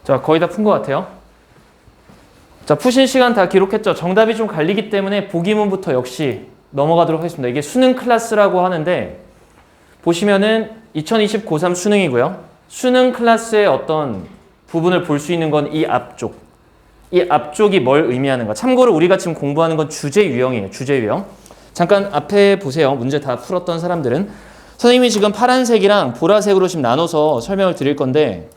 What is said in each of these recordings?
자, 거의 다 푼 것 같아요. 자, 푸신 시간 다 기록했죠. 정답이 좀 갈리기 때문에 보기문부터 역시 넘어가도록 하겠습니다. 이게 수능 클래스라고 하는데 보시면은 2020 고3 수능이고요. 수능 클래스의 어떤 부분을 볼 수 있는 건 이 앞쪽. 이 앞쪽이 뭘 의미하는가. 참고로 우리가 지금 공부하는 건 주제 유형이에요. 주제 유형. 잠깐 앞에 보세요. 문제 다 풀었던 사람들은. 선생님이 지금 파란색이랑 보라색으로 지금 나눠서 설명을 드릴 건데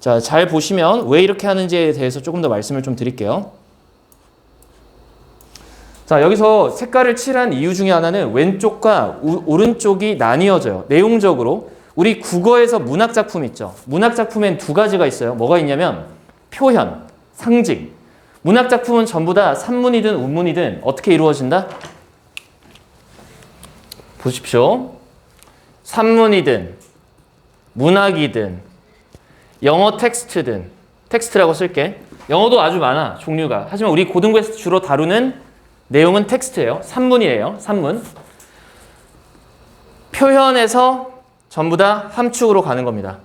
자, 잘 보시면 왜 이렇게 하는지에 대해서 조금 더 말씀을 좀 드릴게요. 자, 여기서 색깔을 칠한 이유 중에 하나는 왼쪽과 오른쪽이 나뉘어져요. 내용적으로 우리 국어에서 문학작품 있죠. 문학작품엔 두 가지가 있어요. 뭐가 있냐면 표현, 상징. 문학작품은 전부 다 산문이든 운문이든 어떻게 이루어진다? 보십시오. 산문이든 문학이든 영어 텍스트든 텍스트라고 쓸게. 영어도 아주 많아 종류가. 하지만 우리 고등부에서 주로 다루는 내용은 텍스트예요. 산문이에요. 산문. 표현에서 전부 다 함축으로 가는 겁니다.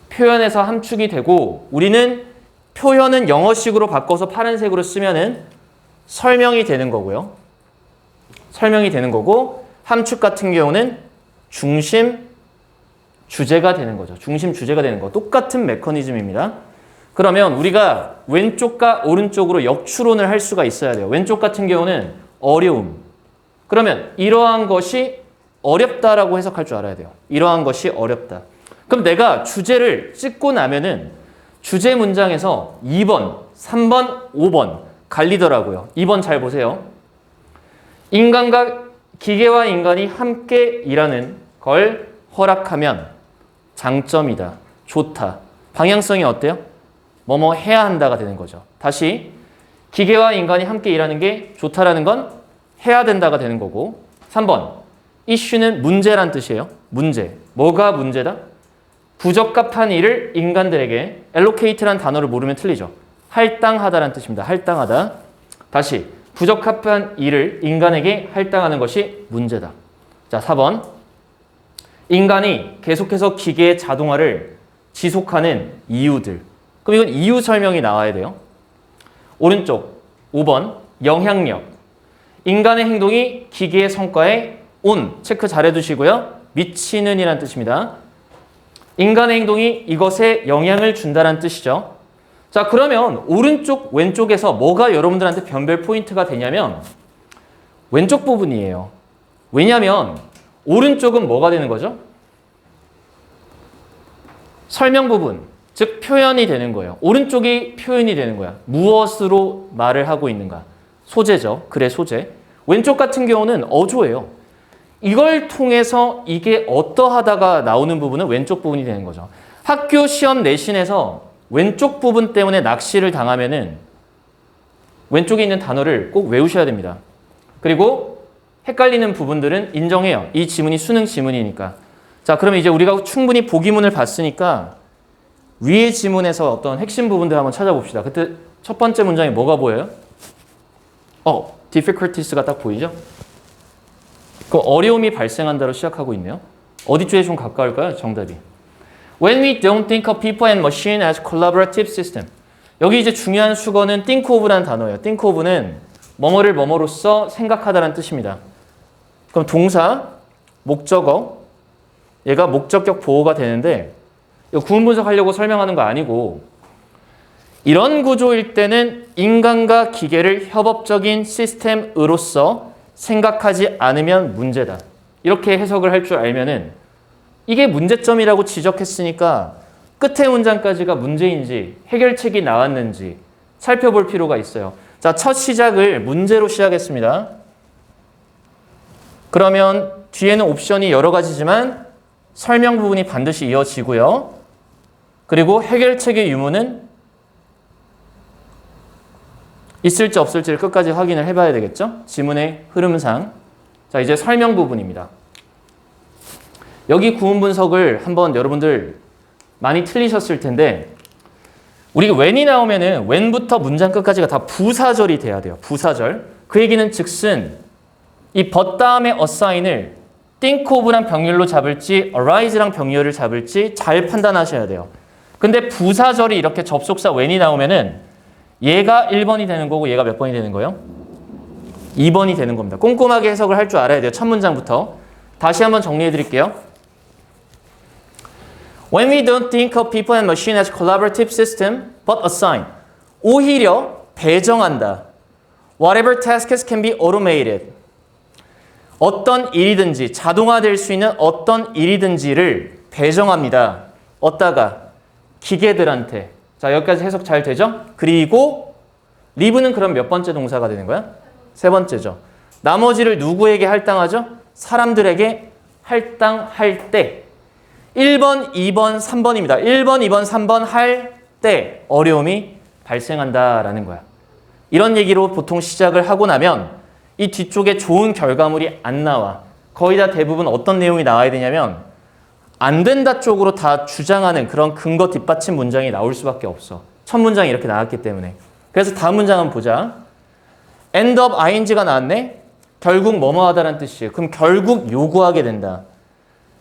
표현에서 함축이 되고 우리는 표현은 영어식으로 바꿔서 파란색으로 쓰면은 설명이 되는 거고요. 설명이 되는 거고 함축 같은 경우는 중심 주제가 되는 거죠. 중심 주제가 되는 거. 똑같은 메커니즘입니다. 그러면 우리가 왼쪽과 오른쪽으로 역추론을 할 수가 있어야 돼요. 왼쪽 같은 경우는 어려움. 그러면 이러한 것이 어렵다라고 해석할 줄 알아야 돼요. 이러한 것이 어렵다. 그럼 내가 주제를 찍고 나면은 주제 문장에서 2번, 3번, 5번 갈리더라고요. 2번 잘 보세요. 인간과 기계와 인간이 함께 일하는 걸 허락하면 장점이다. 좋다. 방향성이 어때요? 뭐뭐 해야 한다가 되는 거죠. 다시 기계와 인간이 함께 일하는 게 좋다라는 건 해야 된다가 되는 거고 3번 이슈는 문제란 뜻이에요. 문제. 뭐가 문제다? 부적합한 일을 인간들에게 allocate란 단어를 모르면 틀리죠. 할당하다란 뜻입니다. 할당하다. 다시 부적합한 일을 인간에게 할당하는 것이 문제다. 자, 4번 인간이 계속해서 기계의 자동화를 지속하는 이유들. 그럼 이건 이유 설명이 나와야 돼요. 오른쪽 5번 영향력. 인간의 행동이 기계의 성과에 체크 잘 해두시고요. 미치는 이란 뜻입니다. 인간의 행동이 이것에 영향을 준다는 뜻이죠. 자, 그러면 오른쪽 왼쪽에서 뭐가 여러분들한테 변별 포인트가 되냐면 왼쪽 부분이에요. 왜냐하면 오른쪽은 뭐가 되는 거죠? 설명 부분, 즉 표현이 되는 거예요. 오른쪽이 표현이 되는 거야. 무엇으로 말을 하고 있는가? 소재죠. 글의 소재. 왼쪽 같은 경우는 어조예요. 이걸 통해서 이게 어떠하다가 나오는 부분은 왼쪽 부분이 되는 거죠. 학교 시험 내신에서 왼쪽 부분 때문에 낚시를 당하면은 왼쪽에 있는 단어를 꼭 외우셔야 됩니다. 그리고 헷갈리는 부분들은 인정해요. 이 지문이 수능 지문이니까. 자, 그러면 이제 우리가 충분히 보기문을 봤으니까 위의 지문에서 어떤 핵심 부분들 한번 찾아봅시다. 그때 첫 번째 문장이 뭐가 보여요? difficulties가 딱 보이죠? 그 어려움이 발생한다로 시작하고 있네요. 어디 쪽에 좀 가까울까요? 정답이. When we don't think of people and machine as collaborative system. 여기 이제 중요한 수거는 think of라는 단어예요. think of는 뭐뭐를 뭐뭐로써 생각하다라는 뜻입니다. 그럼 동사, 목적어, 얘가 목적격 보호가 되는데 이거 구문 분석하려고 설명하는 거 아니고 이런 구조일 때는 인간과 기계를 협업적인 시스템으로서 생각하지 않으면 문제다. 이렇게 해석을 할 줄 알면은 이게 문제점이라고 지적했으니까 끝의 문장까지가 문제인지 해결책이 나왔는지 살펴볼 필요가 있어요. 자, 첫 시작을 문제로 시작했습니다. 그러면 뒤에는 옵션이 여러 가지지만 설명 부분이 반드시 이어지고요. 그리고 해결책의 유무는 있을지 없을지를 끝까지 확인을 해봐야 되겠죠? 지문의 흐름상. 자, 이제 설명 부분입니다. 여기 구문 분석을 한번 여러분들 많이 틀리셨을 텐데 우리가 when이 나오면은 when부터 문장 끝까지가 다 부사절이 돼야 돼요. 부사절. 그 얘기는 즉슨 이 but 다음에 assign을 think of랑 병렬로 잡을지 arise랑 병렬을 잡을지 잘 판단하셔야 돼요. 근데 부사절이 이렇게 접속사 when이 나오면은 얘가 1번이 되는 거고 얘가 몇 번이 되는 거예요? 2번이 되는 겁니다. 꼼꼼하게 해석을 할 줄 알아야 돼요. 첫 문장부터. 다시 한번 정리해 드릴게요. When we don't think of people and machine as collaborative system, but assign. 오히려 배정한다. Whatever tasks can be automated. 어떤 일이든지 자동화될 수 있는 어떤 일이든지를 배정합니다. 어디다가? 기계들한테. 자, 여기까지 해석 잘 되죠? 그리고 leave는 그럼 몇 번째 동사가 되는 거야? 세 번째죠. 나머지를 누구에게 할당하죠? 사람들에게 할당할 때. 1번, 2번, 3번입니다. 1번, 2번, 3번 할 때 어려움이 발생한다라는 거야. 이런 얘기로 보통 시작을 하고 나면 이 뒤쪽에 좋은 결과물이 안 나와. 거의 다 대부분 어떤 내용이 나와야 되냐면 안 된다 쪽으로 다 주장하는 그런 근거 뒷받침 문장이 나올 수밖에 없어. 첫 문장이 이렇게 나왔기 때문에. 그래서 다음 문장 한번 보자. end up ing가 나왔네. 결국 뭐뭐 하다라는 뜻이에요. 그럼 결국 요구하게 된다.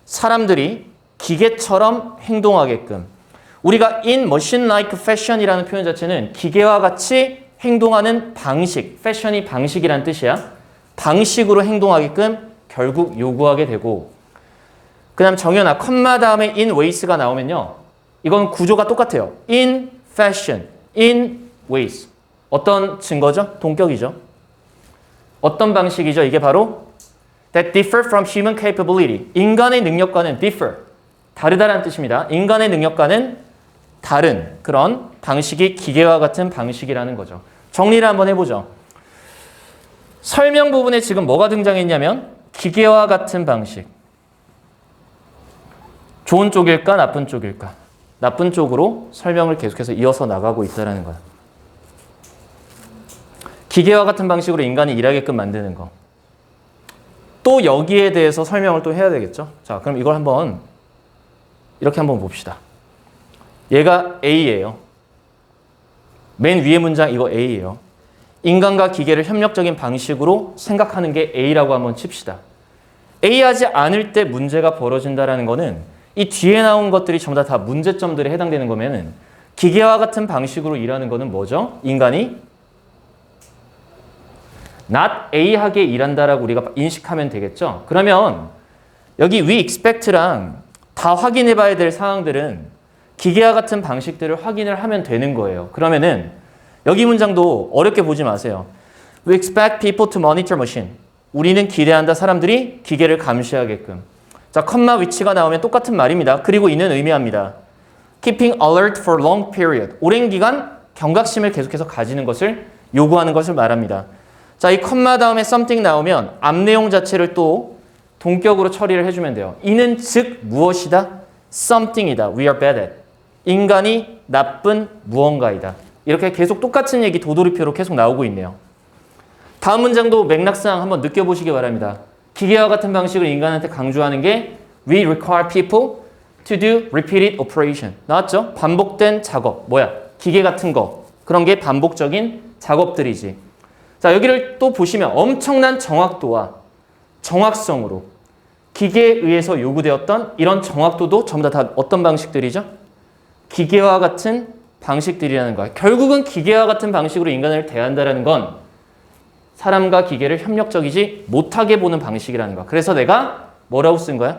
사람들이 기계처럼 행동하게끔. 우리가 in machine-like fashion이라는 표현 자체는 기계와 같이 행동하는 방식, fashion이 방식이란 뜻이야. 방식으로 행동하게끔 결국 요구하게 되고. 그 다음 정연아, 컴마 다음에 in ways가 나오면요. 이건 구조가 똑같아요. in fashion, in ways. 어떤 증거죠? 동격이죠. 어떤 방식이죠? 이게 바로 that differ from human capability. 인간의 능력과는 differ. 다르다라는 뜻입니다. 인간의 능력과는 다른 그런 방식이 기계와 같은 방식이라는 거죠. 정리를 한번 해보죠. 설명 부분에 지금 뭐가 등장했냐면 기계와 같은 방식. 좋은 쪽일까? 나쁜 쪽일까? 나쁜 쪽으로 설명을 계속해서 이어서 나가고 있다는 거야. 기계와 같은 방식으로 인간이 일하게끔 만드는 거. 또 여기에 대해서 설명을 또 해야 되겠죠? 자, 그럼 이걸 한번 이렇게 한번 봅시다. 얘가 A예요. 맨 위에 문장 이거 A예요. 인간과 기계를 협력적인 방식으로 생각하는 게 A라고 한번 칩시다. A 하지 않을 때 문제가 벌어진다는 거는 이 뒤에 나온 것들이 전부 다 문제점들에 해당되는 거면은 기계와 같은 방식으로 일하는 거는 뭐죠? 인간이 not A하게 일한다라고 우리가 인식하면 되겠죠? 그러면 여기 we expect랑 다 확인해 봐야 될 사항들은 기계와 같은 방식들을 확인을 하면 되는 거예요. 그러면은 여기 문장도 어렵게 보지 마세요. We expect people to monitor machine. 우리는 기대한다 사람들이 기계를 감시하게끔. 자, 컴마 위치가 나오면 똑같은 말입니다. 그리고 이는 의미합니다. Keeping alert for long period. 오랜 기간 경각심을 계속해서 가지는 것을 요구하는 것을 말합니다. 자, 이 컴마 다음에 something 나오면 앞 내용 자체를 또 동격으로 처리를 해주면 돼요. 이는 즉 무엇이다? something이다. We are bad at. 인간이 나쁜 무언가이다. 이렇게 계속 똑같은 얘기 도돌이표로 계속 나오고 있네요. 다음 문장도 맥락상 한번 느껴보시기 바랍니다. 기계와 같은 방식을 인간한테 강조하는 게 We require people to do repeated operation. 나왔죠? 반복된 작업. 뭐야? 기계 같은 거. 그런 게 반복적인 작업들이지. 자, 여기를 또 보시면 엄청난 정확도와 정확성으로 기계에 의해서 요구되었던 이런 정확도도 전부 다 어떤 방식들이죠? 기계와 같은 방식들이라는 거야. 결국은 기계와 같은 방식으로 인간을 대한다는 건 사람과 기계를 협력적이지 못하게 보는 방식이라는 거야. 그래서 내가 뭐라고 쓴 거야?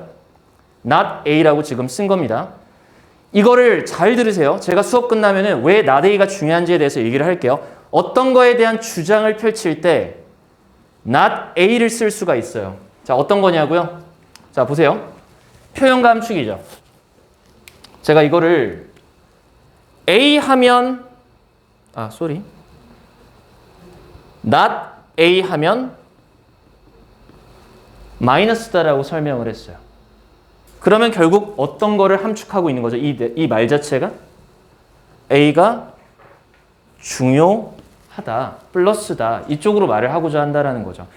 not A라고 지금 쓴 겁니다. 이거를 잘 들으세요. 제가 수업 끝나면은 왜 not A가 중요한지에 대해서 얘기를 할게요. 어떤 거에 대한 주장을 펼칠 때 not A를 쓸 수가 있어요. 자, 어떤 거냐고요? 자, 보세요. 표현 감축이죠. 제가 이거를 A 하면 not A 하면 마이너스다라고 설명을 했어요. 그러면 결국 어떤 거를 함축하고 있는 거죠? 이 말 자체가 A가 중요하다, 플러스다 이쪽으로 말을 하고자 한다라는 거죠.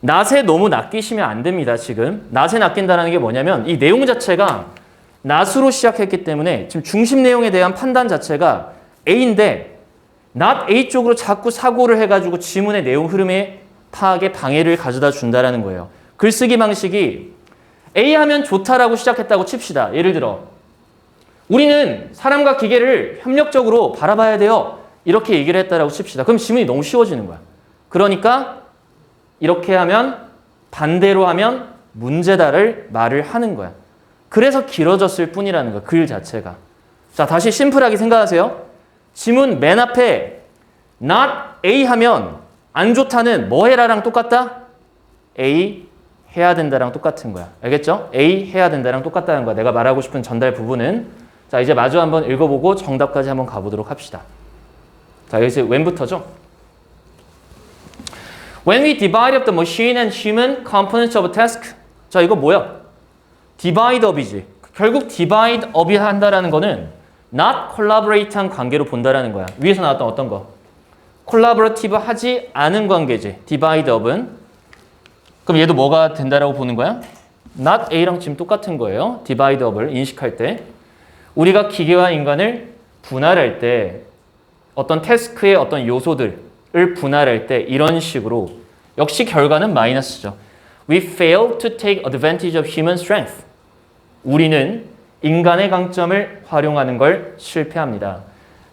not에 너무 낚이시면 안 됩니다. 지금 not에 낚인다는 게 뭐냐면 이 내용 자체가 not으로 시작했기 때문에 지금 중심 내용에 대한 판단 자체가 A인데 not A 쪽으로 자꾸 사고를 해가지고 지문의 내용 흐름의 파악에 방해를 가져다 준다라는 거예요. 글쓰기 방식이 A 하면 좋다라고 시작했다고 칩시다. 예를 들어 우리는 사람과 기계를 협력적으로 바라봐야 돼요. 이렇게 얘기를 했다라고 칩시다. 그럼 지문이 너무 쉬워지는 거야. 그러니까 이렇게 하면 반대로 하면 문제다를 말을 하는 거야. 그래서 길어졌을 뿐이라는 거야. 글 자체가. 자, 다시 심플하게 생각하세요. 지문 맨 앞에 not A 하면 안 좋다는 뭐 해라랑 똑같다? A 해야 된다랑 똑같은 거야. 알겠죠? A 해야 된다랑 똑같다는 거야. 내가 말하고 싶은 전달 부분은. 자, 이제 마저 한번 읽어보고 정답까지 한번 가보도록 합시다. 자, 여기서 when부터죠? When we divide up the machine and human components of a task. 자, 이거 뭐야? divide up이지. 결국 divide up이 한다라는 거는 not collaborate한 관계로 본다라는 거야. 위에서 나왔던 어떤 거? collaborative 하지 않은 관계지. divide up은. 그럼 얘도 뭐가 된다라고 보는 거야? not A랑 지금 똑같은 거예요. divide up을 인식할 때. 우리가 기계와 인간을 분할할 때 어떤 태스크의 어떤 요소들을 분할할 때 이런 식으로 역시 결과는 마이너스죠. We fail to take advantage of human strength. 우리는 인간의 강점을 활용하는 걸 실패합니다.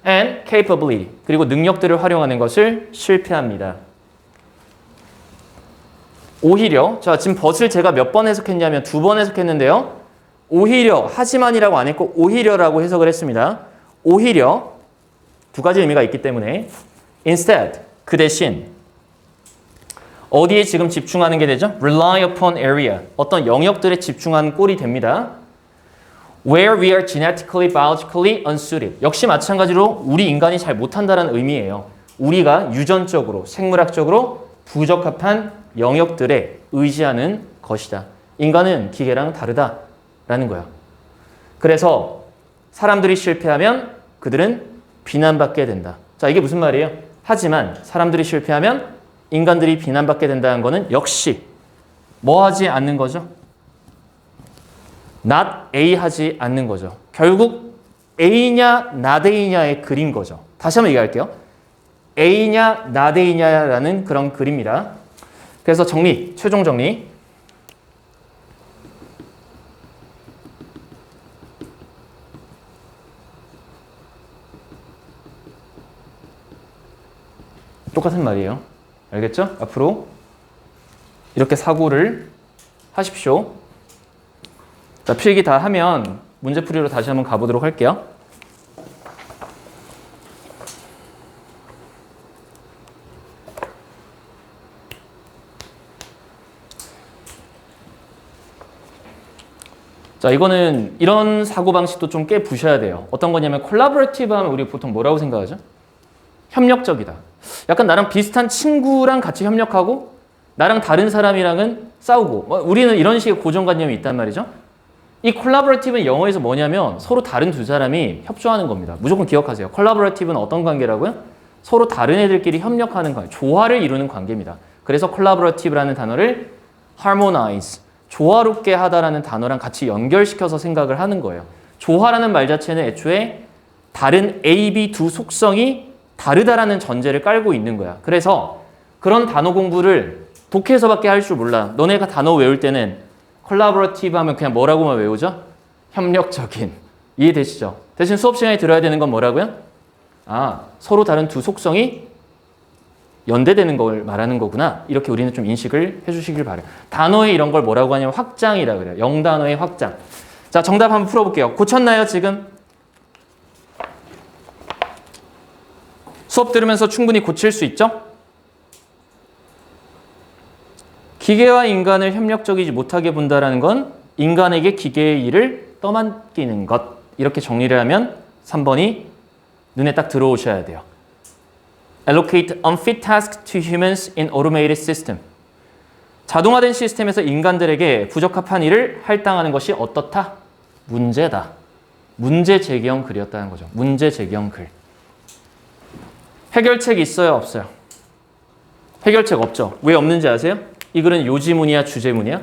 And capability. 그리고 능력들을 활용하는 것을 실패합니다. 오히려 자 지금 벗을 제가 몇 번 해석했냐면 2번 해석했는데요. 오히려 하지만이라고 안 했고 오히려라고 해석을 했습니다. 오히려 두 가지 의미가 있기 때문에 instead 그 대신 어디에 지금 집중하는 게 되죠? rely upon area 어떤 영역들에 집중하는 꼴이 됩니다. where we are genetically, biologically unsuited 역시 마찬가지로 우리 인간이 잘 못한다는 의미예요. 우리가 유전적으로, 생물학적으로 부적합한 영역들에 의지하는 것이다. 인간은 기계랑 다르다라는 거야. 그래서 사람들이 실패하면 그들은 비난받게 된다. 자, 이게 무슨 말이에요? 하지만 사람들이 실패하면 인간들이 비난받게 된다는 거는 역시 뭐 하지 않는 거죠? not A 하지 않는 거죠. 결국 A냐 not A냐의 글인 거죠. 다시 한번 얘기할게요. A냐 not A냐라는 그런 글입니다. 그래서 정리, 최종 정리. 똑같은 말이에요. 알겠죠? 앞으로 이렇게 사고를 하십시오. 자, 필기 다 하면 문제풀이로 다시 한번 가보도록 할게요. 자, 이거는 이런 사고방식도 좀 꽤 부셔야 돼요. 어떤 거냐면 콜라보레이티브 하면 우리 보통 뭐라고 생각하죠? 협력적이다. 약간 나랑 비슷한 친구랑 같이 협력하고 나랑 다른 사람이랑은 싸우고 우리는 이런 식의 고정관념이 있단 말이죠. 이 콜라보레이티브는 영어에서 뭐냐면 서로 다른 두 사람이 협조하는 겁니다. 무조건 기억하세요. 콜라보레이티브는 어떤 관계라고요? 서로 다른 애들끼리 협력하는 관계, 조화를 이루는 관계입니다. 그래서 콜라보레이티브라는 단어를 harmonize, 조화롭게 하다라는 단어랑 같이 연결시켜서 생각을 하는 거예요. 조화라는 말 자체는 애초에 다른 A, B 두 속성이 다르다라는 전제를 깔고 있는 거야. 그래서 그런 단어 공부를 독해서밖에 할 줄 몰라. 너네가 단어 외울 때는 콜라보레이티브 하면 그냥 뭐라고만 외우죠? 협력적인. 이해되시죠? 대신 수업 시간에 들어야 되는 건 뭐라고요? 아, 서로 다른 두 속성이 연대되는 걸 말하는 거구나. 이렇게 우리는 좀 인식을 해주시길 바래요. 단어에 이런 걸 뭐라고 하냐면 확장이라고 그래요. 영단어의 확장. 자, 정답 한번 풀어볼게요. 고쳤나요, 지금? 수업 들으면서 충분히 고칠 수 있죠? 기계와 인간을 협력적이지 못하게 본다는 건 인간에게 기계의 일을 떠맡기는 것. 이렇게 정리를 하면 3번이 눈에 딱 들어오셔야 돼요. Allocate unfit tasks to humans in automated system. 자동화된 시스템에서 인간들에게 부적합한 일을 할당하는 것이 어떻다? 문제다. 문제 제기형 글이었다는 거죠. 문제 제기형 글. 해결책 있어요? 없어요? 해결책 없죠. 왜 없는지 아세요? 이 글은 요지문이야, 주제문이야?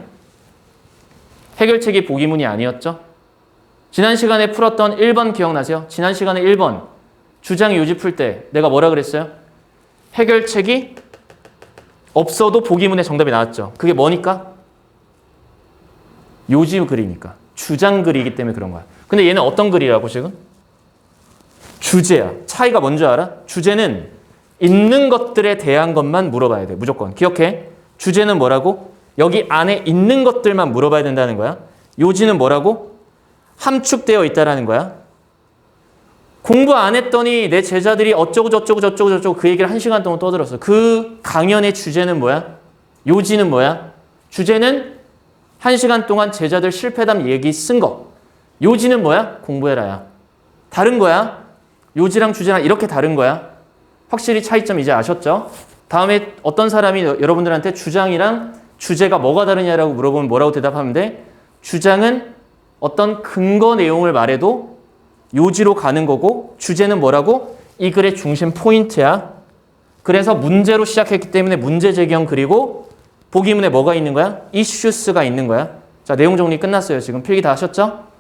해결책이 보기문이 아니었죠? 지난 시간에 풀었던 1번 기억나세요? 지난 시간에 1번 주장 요지 풀 때 내가 뭐라 그랬어요? 해결책이 없어도 보기문에 정답이 나왔죠. 그게 뭐니까? 요지 글이니까. 주장 글이기 때문에 그런 거야. 근데 얘는 어떤 글이라고 지금? 주제야. 차이가 뭔지 알아? 주제는 있는 것들에 대한 것만 물어봐야 돼. 무조건. 기억해. 주제는 뭐라고? 여기 안에 있는 것들만 물어봐야 된다는 거야. 요지는 뭐라고? 함축되어 있다라는 거야. 공부 안 했더니 내 제자들이 어쩌고 저쩌고 그 얘기를 1시간 동안 떠들었어. 그 강연의 주제는 뭐야? 요지는 뭐야? 주제는 1시간 동안 제자들 실패담 얘기 쓴 거. 요지는 뭐야? 공부해라야. 다른 거야. 요지랑 주제랑 이렇게 다른 거야. 확실히 차이점 이제 아셨죠? 다음에 어떤 사람이 여러분들한테 주장이랑 주제가 뭐가 다르냐라고 물어보면 뭐라고 대답하면 돼? 주장은 어떤 근거 내용을 말해도 요지로 가는 거고 주제는 뭐라고? 이 글의 중심 포인트야. 그래서 문제로 시작했기 때문에 문제 제기형 그리고 보기문에 뭐가 있는 거야? issues가 있는 거야. 자, 내용 정리 끝났어요. 지금 필기 다 하셨죠?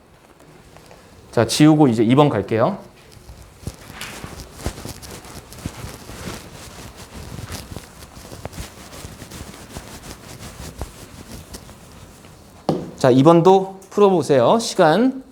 자, 지우고 이제 2번 갈게요. 자, 2번도 풀어보세요. 시간.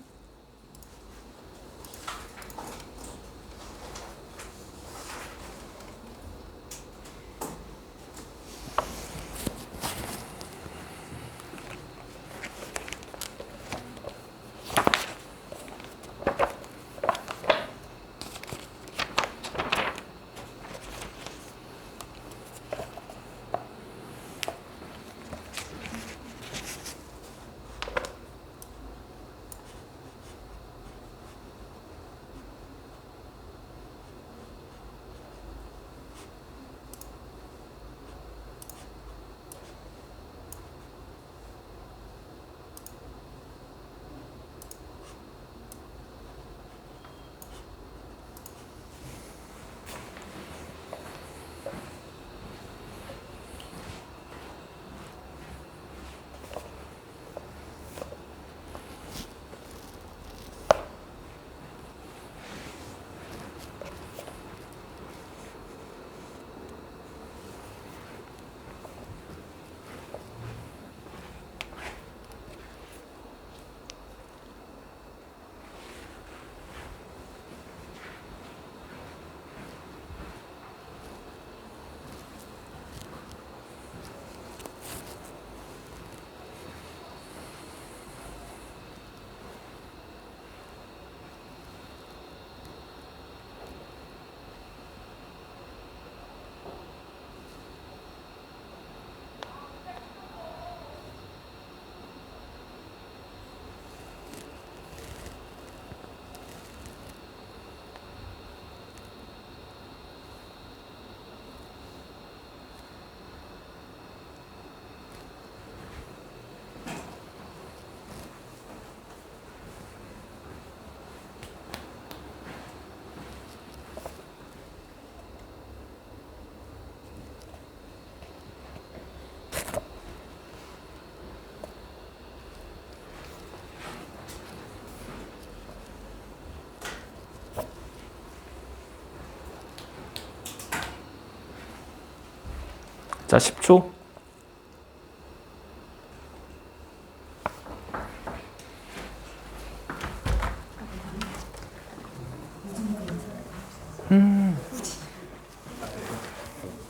자, 10초.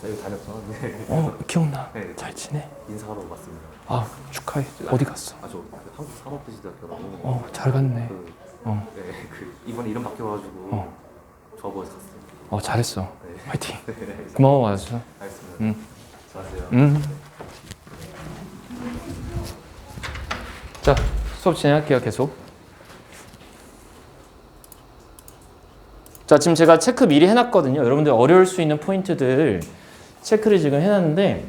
여기 다녔어. 기억나. 네. 잘 지내? 인사하러 왔습니다. 아, 축하해. 어디 갔어? 저 한국 산업부시대학교라고. 잘 갔네. 네, 이번에 이름 바뀌어가지고 저거에서 갔어요. 잘했어. 네. 화이팅. 네, 알겠습니다. 고마워, 와줘서. 알겠습니다. 수고하세요. 자, 수업 진행할게요, 계속. 자, 지금 제가 체크 미리 해놨거든요. 여러분들 어려울 수 있는 포인트들 체크를 지금 해놨는데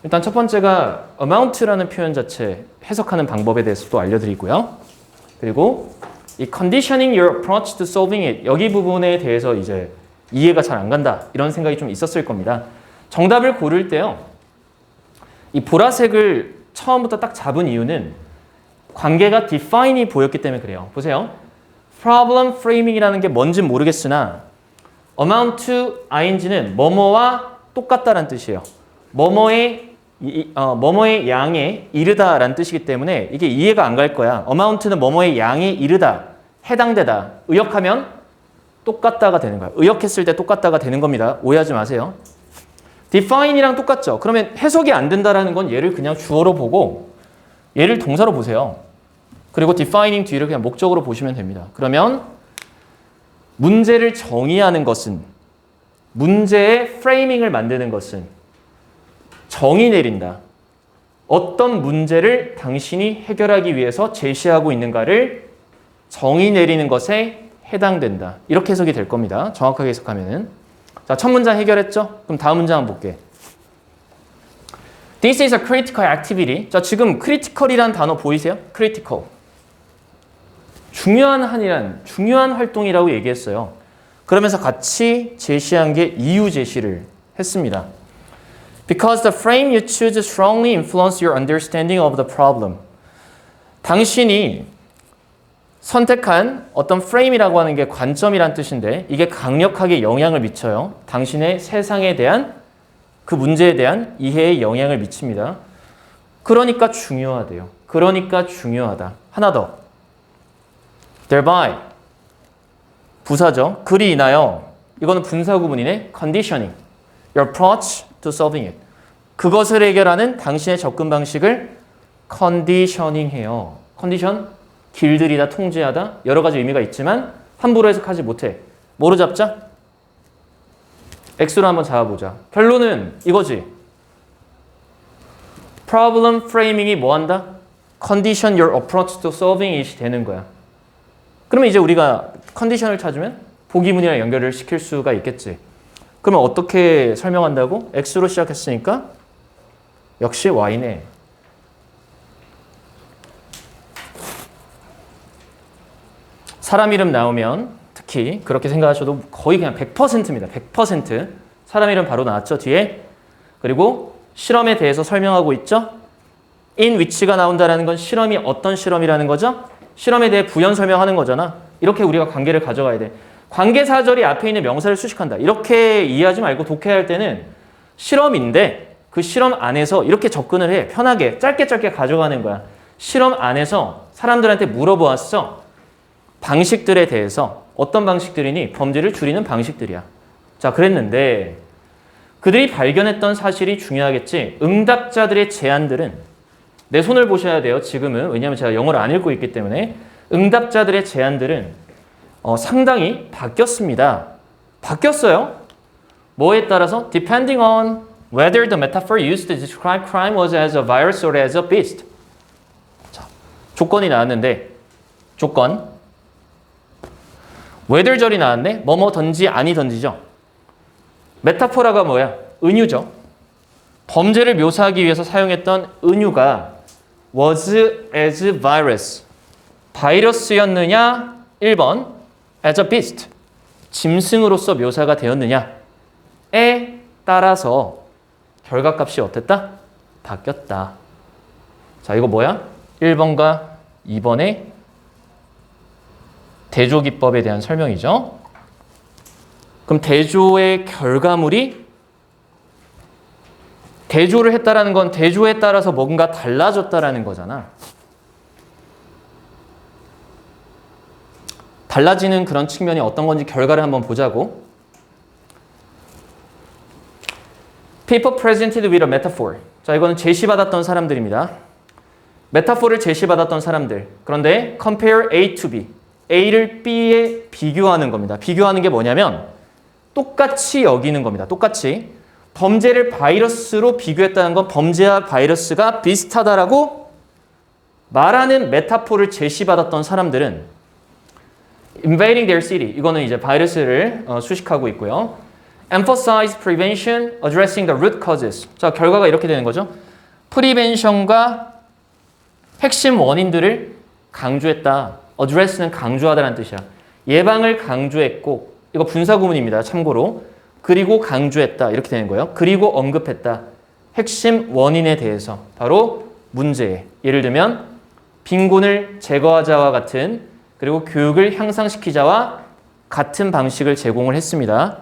일단 첫 번째가 amount라는 표현 자체 해석하는 방법에 대해서 또 알려드리고요. 그리고 이 conditioning your approach to solving it 여기 부분에 대해서 이제 이해가 잘 안 간다 이런 생각이 좀 있었을 겁니다. 정답을 고를 때요. 이 보라색을 처음부터 딱 잡은 이유는 관계가 define이 보였기 때문에 그래요. 보세요. problem framing이라는 게 뭔진 모르겠으나 amount to ing는 뭐뭐와 똑같다라는 뜻이에요. 뭐뭐의 양에 이르다라는 뜻이기 때문에 이게 이해가 안 갈 거야. amount는 뭐뭐의 양에 이르다. 해당되다. 의역하면 똑같다가 되는 거야. 의역했을 때 똑같다가 되는 겁니다. 오해하지 마세요. define이랑 똑같죠. 그러면 해석이 안 된다라는 건 얘를 그냥 주어로 보고 얘를 동사로 보세요. 그리고 defining 뒤를 그냥 목적으로 보시면 됩니다. 그러면 문제를 정의하는 것은 문제의 프레이밍을 만드는 것은 정의 내린다. 어떤 문제를 당신이 해결하기 위해서 제시하고 있는가를 정의 내리는 것에 해당된다. 이렇게 해석이 될 겁니다. 정확하게 해석하면은. 자, 첫 문장 해결했죠? 그럼 다음 문장 한번 볼게. This is a critical activity. 자, 지금 critical이란 단어 보이세요? critical. 중요한 한이란 중요한 활동이라고 얘기했어요. 그러면서 같이 제시한 게 이유 제시를 했습니다. Because the frame you choose strongly influence your understanding of the problem. 당신이 선택한 어떤 프레임이라고 하는 게 관점이란 뜻인데 이게 강력하게 영향을 미쳐요. 당신의 세상에 대한 그 문제에 대한 이해에 영향을 미칩니다. 그러니까 중요하대요. 그러니까 중요하다. 하나 더. Thereby. 부사죠. 그리 인하여. 이거는 분사 구문이네. Conditioning. Your approach to solving it. 그것을 해결하는 당신의 접근 방식을 컨디셔닝 해요. 컨디션, 길들이다, 통제하다 여러 가지 의미가 있지만 함부로 해석하지 못해. 뭐로 잡자? X로 한번 잡아보자. 결론은 이거지. Problem framing이 뭐 한다? Condition your approach to solving it이 되는 거야. 그러면 이제 우리가 컨디션을 찾으면 보기문이랑 연결을 시킬 수가 있겠지. 그러면 어떻게 설명한다고? X로 시작했으니까 역시 Y네. 사람 이름 나오면 특히 그렇게 생각하셔도 거의 그냥 100%입니다. 100%. 사람 이름 바로 나왔죠, 뒤에. 그리고 실험에 대해서 설명하고 있죠. in which가 나온다는 건 실험이 어떤 실험이라는 거죠? 실험에 대해 부연 설명하는 거잖아. 이렇게 우리가 관계를 가져가야 돼. 관계사절이 앞에 있는 명사를 수식한다. 이렇게 이해하지 말고 독해할 때는 실험인데 그 실험 안에서 이렇게 접근을 해. 편하게 짧게 가져가는 거야. 실험 안에서 사람들한테 물어보았어. 방식들에 대해서 어떤 방식들이니? 범죄를 줄이는 방식들이야. 자, 그랬는데 그들이 발견했던 사실이 중요하겠지. 응답자들의 제안들은 내 손을 보셔야 돼요. 지금은. 왜냐하면 제가 영어를 안 읽고 있기 때문에. 응답자들의 제안들은 상당히 바뀌었습니다. 바뀌었어요. 뭐에 따라서? Depending on whether the metaphor used to describe crime was as a virus or as a beast. 자, 조건이 나왔는데 조건 whether절이 나왔네. 뭐뭐든지 아니든지죠. 메타포라가 뭐야? 은유죠. 범죄를 묘사하기 위해서 사용했던 은유가 was as virus. 바이러스였느냐? 1번 as a beast. 짐승으로서 묘사가 되었느냐에 따라서 결과값이 어땠다? 바뀌었다. 자, 이거 뭐야? 1번과 2번의 대조기법에 대한 설명이죠. 그럼 대조의 결과물이 대조를 했다라는 건 대조에 따라서 뭔가 달라졌다라는 거잖아. 달라지는 그런 측면이 어떤 건지 결과를 한번 보자고. People presented with a metaphor. 자, 이거는 제시받았던 사람들입니다. 메타포를 제시받았던 사람들. 그런데 compare A to B. A를 B에 비교하는 겁니다. 비교하는 게 뭐냐면 똑같이 여기는 겁니다. 똑같이. 범죄를 바이러스로 비교했다는 건 범죄와 바이러스가 비슷하다라고 말하는 메타포를 제시받았던 사람들은 invading their city. 이거는 이제 바이러스를 수식하고 있고요. emphasize prevention, addressing the root causes. 자, 결과가 이렇게 되는 거죠. 프리벤션과 핵심 원인들을 강조했다. address는 강조하다라는 뜻이야. 예방을 강조했고, 이거 분사 구문입니다. 참고로. 그리고 강조했다. 이렇게 되는 거예요. 그리고 언급했다. 핵심 원인에 대해서. 바로 문제. 예를 들면 빈곤을 제거하자와 같은, 그리고 교육을 향상시키자와 같은 방식을 제공을 했습니다.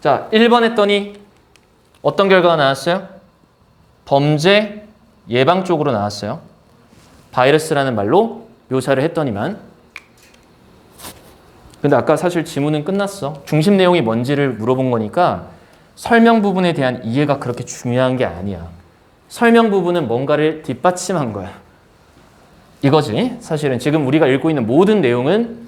자, 1번 했더니 어떤 결과가 나왔어요? 범죄 예방 쪽으로 나왔어요. 바이러스라는 말로 묘사를 했더니만. 근데 아까 사실 지문은 끝났어. 중심 내용이 뭔지를 물어본 거니까 설명 부분에 대한 이해가 그렇게 중요한 게 아니야. 설명 부분은 뭔가를 뒷받침한 거야. 이거지. 사실은 지금 우리가 읽고 있는 모든 내용은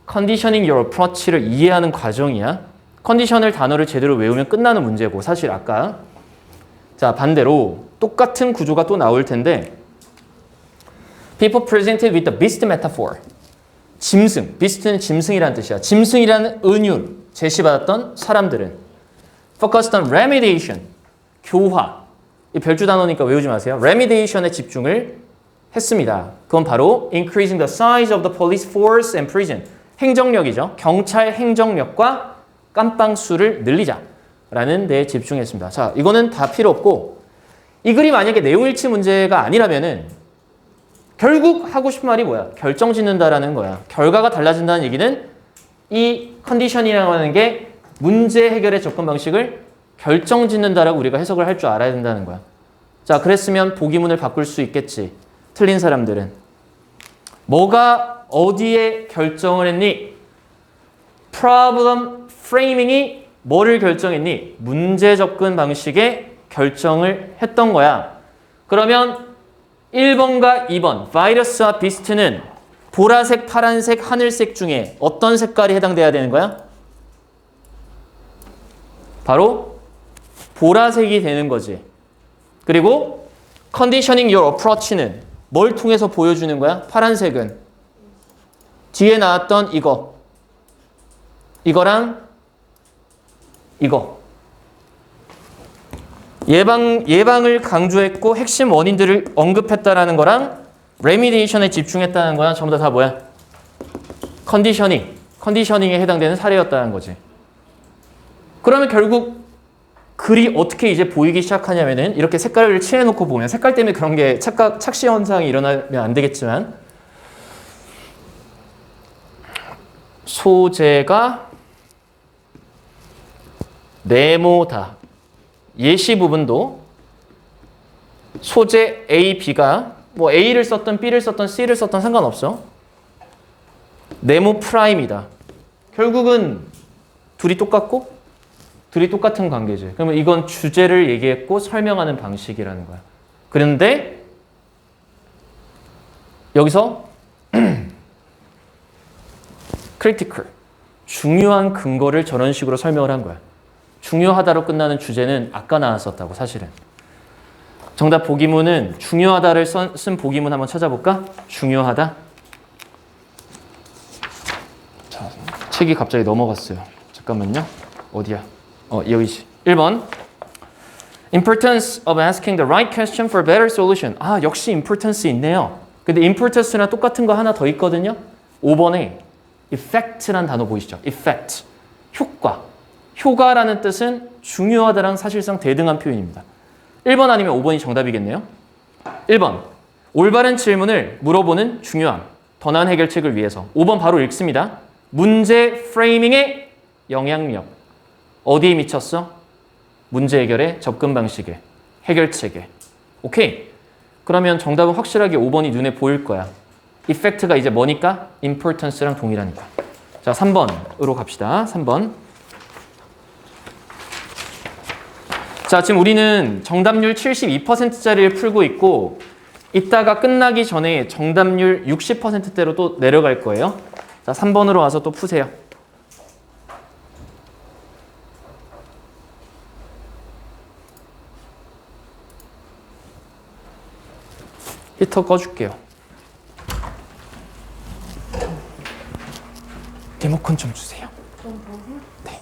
conditioning your approach를 이해하는 과정이야. 컨디셔널 단어를 제대로 외우면 끝나는 문제고 사실 아까 자 반대로 똑같은 구조가 또 나올 텐데 people presented with the beast metaphor 짐승, beast는 짐승이라는 뜻이야. 짐승이라는 은유를 제시받았던 사람들은 focused on remediation, 교화. 이 별주 단어니까 외우지 마세요. remediation에 집중을 했습니다. 그건 바로 increasing the size of the police force and prison. 행정력이죠. 경찰 행정력과 깜빵수를 늘리자라는 데에 집중했습니다. 자, 이거는 다 필요 없고 이 글이 만약에 내용일치 문제가 아니라면은 결국 하고 싶은 말이 뭐야? 결정 짓는다라는 거야. 결과가 달라진다는 얘기는 이 컨디션이라고 하는 게 문제 해결의 접근 방식을 결정 짓는다라고 우리가 해석을 할 줄 알아야 된다는 거야. 자, 그랬으면 보기문을 바꿀 수 있겠지. 틀린 사람들은. 뭐가 어디에 결정을 했니? problem framing이 뭐를 결정했니? 문제 접근 방식에 결정을 했던 거야. 그러면 1번과 2번, 바이러스와 비스트는 보라색, 파란색, 하늘색 중에 어떤 색깔이 해당돼야 되는 거야? 바로 보라색이 되는 거지. 그리고 conditioning your approach는 뭘 통해서 보여주는 거야? 파란색은 뒤에 나왔던 이거랑 이거. 예방을 강조했고 핵심 원인들을 언급했다라는 거랑 레미디에이션에 집중했다는 거랑 전부 다 뭐야? 컨디셔닝에 해당되는 사례였다는 거지. 그러면 결국 글이 어떻게 이제 보이기 시작하냐면은 이렇게 색깔을 칠해놓고 보면 색깔 때문에 그런 게 착시 현상이 일어나면 안 되겠지만 소재가 네모다. 예시 부분도 소재 A, B가 뭐 A를 썼든 B를 썼든 C를 썼든 상관없어. 네모 프라임이다. 결국은 둘이 똑같고 둘이 똑같은 관계지. 그러면 이건 주제를 얘기했고 설명하는 방식이라는 거야. 그런데 여기서 critical, 중요한 근거를 저런 식으로 설명을 한 거야. 중요하다로 끝나는 주제는 아까 나왔었다고 사실은. 정답 보기문은 중요하다를 쓴 보기문 한번 찾아볼까? 중요하다. 자, 책이 갑자기 넘어갔어요. 잠깐만요. 어디야? 여기지. 1번. Importance of asking the right question for better solution. 아, 역시 importance 있네요. 근데 importance랑 똑같은 거 하나 더 있거든요. 5번에 effect란 단어 보이시죠? effect. 효과. 효과라는 뜻은 중요하다랑 사실상 대등한 표현입니다. 1번 아니면 5번이 정답이겠네요. 1번. 올바른 질문을 물어보는 중요함. 더 나은 해결책을 위해서. 5번 바로 읽습니다. 문제 프레이밍의 영향력. 어디에 미쳤어? 문제 해결의 접근 방식에. 해결책에. 오케이. 그러면 정답은 확실하게 5번이 눈에 보일 거야. effect가 이제 뭐니까? importance랑 동일하니까. 자, 3번으로 갑시다. 3번. 자, 지금 우리는 정답률 72%짜리를 풀고 있고 이따가 끝나기 전에 정답률 60%대로 또 내려갈 거예요. 자, 3번으로 와서 또 푸세요. 히터 꺼줄게요. 리모컨 좀 주세요. 네.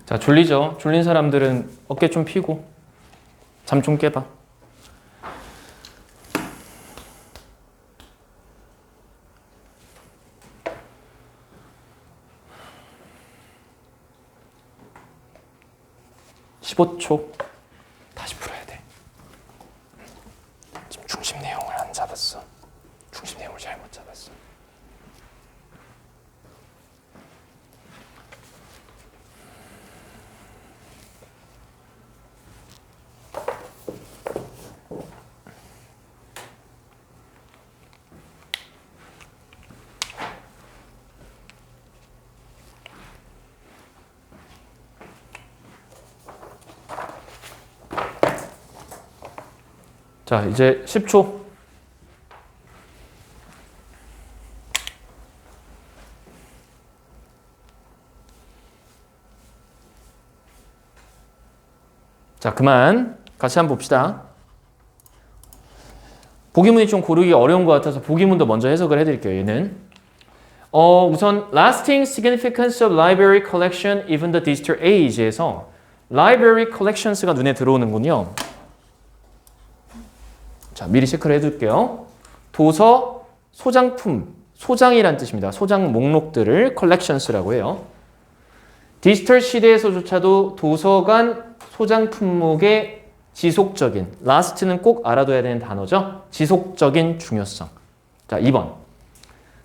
자, 졸리죠? 졸린 사람들은 어깨 좀 펴고 잠 좀 깨봐. (15초) 다시 풀어야 돼. 지금 중심 내용을 안 잡았어. 중심 내용을 잘못 잡았어. 자, 이제 10초. 자, 그만. 같이 한번 봅시다. 보기문이 좀 고르기 어려운 것 같아서 보기문도 먼저 해석을 해드릴게요. 얘는 우선 lasting significance of library collection even the digital age에서 library collections가 눈에 들어오는군요. 자, 미리 체크를 해둘게요. 도서, 소장품, 소장이란 뜻입니다. 소장 목록들을 collections라고 해요. 디지털 시대에서조차도 도서관 소장 품목의 지속적인, last는 꼭 알아둬야 되는 단어죠. 지속적인 중요성. 자, 2번.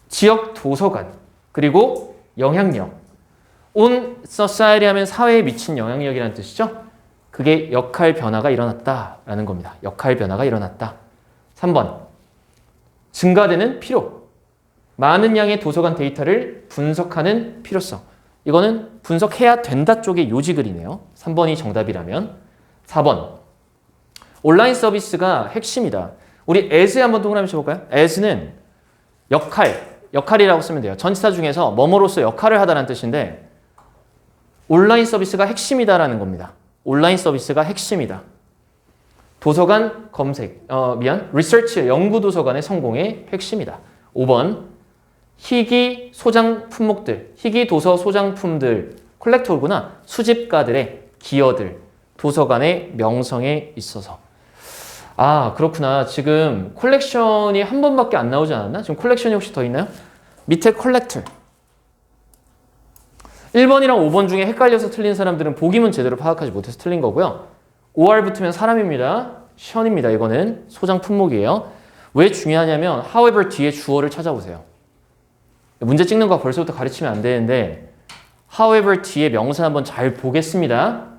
지역 도서관, 그리고 영향력. on society 하면 사회에 미친 영향력이라는 뜻이죠. 그게 역할 변화가 일어났다라는 겁니다. 역할 변화가 일어났다. 3번. 증가되는 필요. 많은 양의 도서관 데이터를 분석하는 필요성. 이거는 분석해야 된다 쪽의 요지글이네요. 3번이 정답이라면. 4번. 온라인 서비스가 핵심이다. 우리 as에 한번 동그라미 쳐볼까요? as는 역할이라고 쓰면 돼요. 전치사 중에서 뭐뭐로서 역할을 하다는 뜻인데 온라인 서비스가 핵심이다라는 겁니다. 온라인 서비스가 핵심이다. 도서관 검색, 리서치, 연구도서관의 성공의 핵심이다. 5번, 희귀 소장 품목들, 희귀 도서 소장품들, 콜렉터구나, 수집가들의 기여들, 도서관의 명성에 있어서. 아, 그렇구나. 지금 콜렉션이 한 번밖에 안 나오지 않았나? 지금 콜렉션이 혹시 더 있나요? 밑에 콜렉터. 1번이랑 5번 중에 헷갈려서 틀린 사람들은 보기문 제대로 파악하지 못해서 틀린 거고요. OR 붙으면 사람입니다. 션입니다. 이거는 소장 품목이에요. 왜 중요하냐면 however 뒤에 주어를 찾아보세요. 문제 찍는 거 벌써부터 가르치면 안 되는데 however 뒤에 명사 한번 잘 보겠습니다.